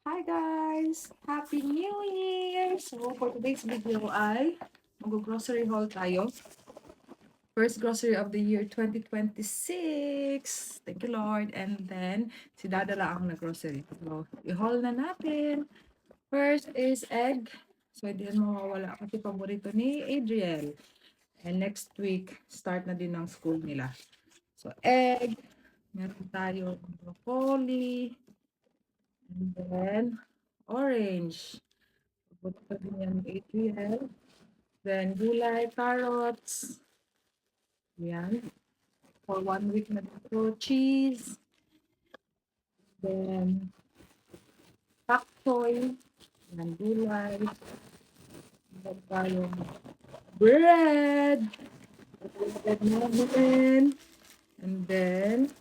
Hi guys! Happy New Year! So, for today's video ay mag-grocery haul tayo. First grocery of the year 2026. Thank you Lord. And then, si Dada lang ang nag-grocery. So, i-haul na natin. First is egg. So, hindi yan mawawala kasi paborito ni Adriel. And next week, start na din ng school nila. So, egg. Meron tayo broccoli. And then, orange. Put pa din yan ng ATL. Then, gulay, carrots. Yan. For 1 week na dito. Cheese. Then, pak choy. Yan, gulay. Then, tayong bread. Bread natin. And then,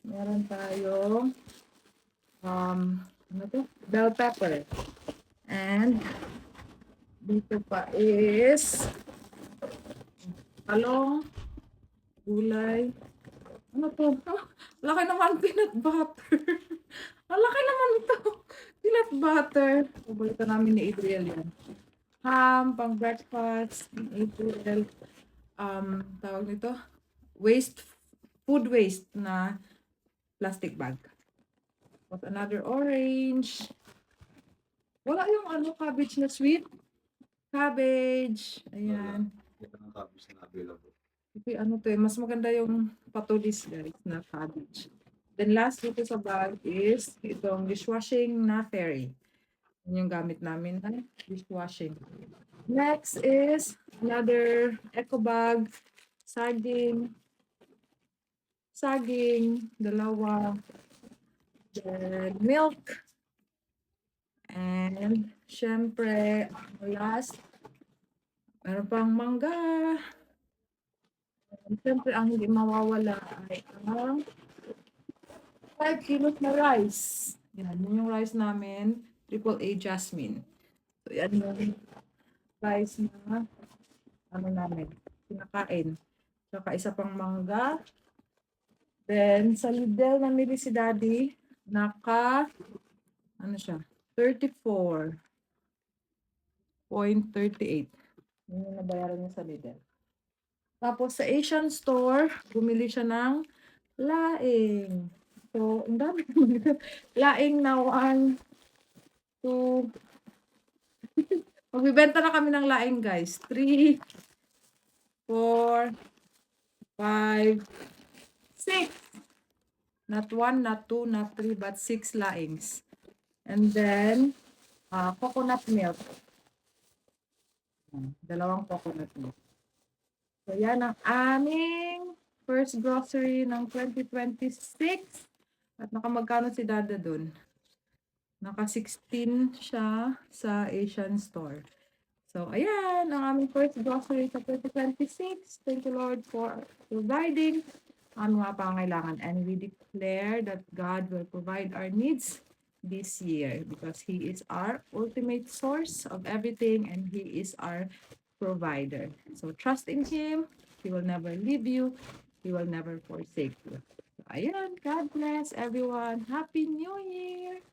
meron tayong ano to? Bell pepper. And, dito pa is talong, gulay. Ano to? Oh, laki naman peanut butter. Ang laki naman ito. Peanut butter. Paborito namin ni Adriel yan. Ham, pang breakfast. Ni Adriel. Tawag nito? Food waste na plastic bag. Got another orange. Wala yung cabbage na sweet. Cabbage. Ayan. Ito ng cabbage na available. Kasi mas maganda yung patulis guys na cabbage. Then last dito sa bag is itong dishwashing na fairy. Yun yung gamit namin na dishwashing. Next is another eco bag, saging, dalawa, then milk, and syempre, last, meron pang mangga. And syempre, ang hindi mawawala ay ang 5 kilos na rice. Yan, yun yung rice namin, AAA Jasmine. So, yan yung rice na namin, pinakain. Saka isa pang mangga. Then, sa Lidl namili si Daddy, siya, 34.38. Yun yung nabayaran niya sa Lidl. Tapos sa Asian store, bumili siya ng laing. So, ang dami naman ito. Laing na 1, 2, magbibenta na kami ng laing guys. 3, 4, 5, 6. Not 1, not 2, not 3, but 6 laings. And then, coconut milk. Dalawang coconut milk. So, yan ang aming first grocery ng 2026. At nakamagkano si Dada dun? Naka 16 siya sa Asian store. So, ayan, ang aming first grocery sa 2026. Thank you, Lord, for providing ang mga pangailangan. And we declare that God will provide our needs this year because He is our ultimate source of everything and He is our provider. So, trust in Him. He will never leave you. He will never forsake you. So, ayan, God bless everyone. Happy New Year!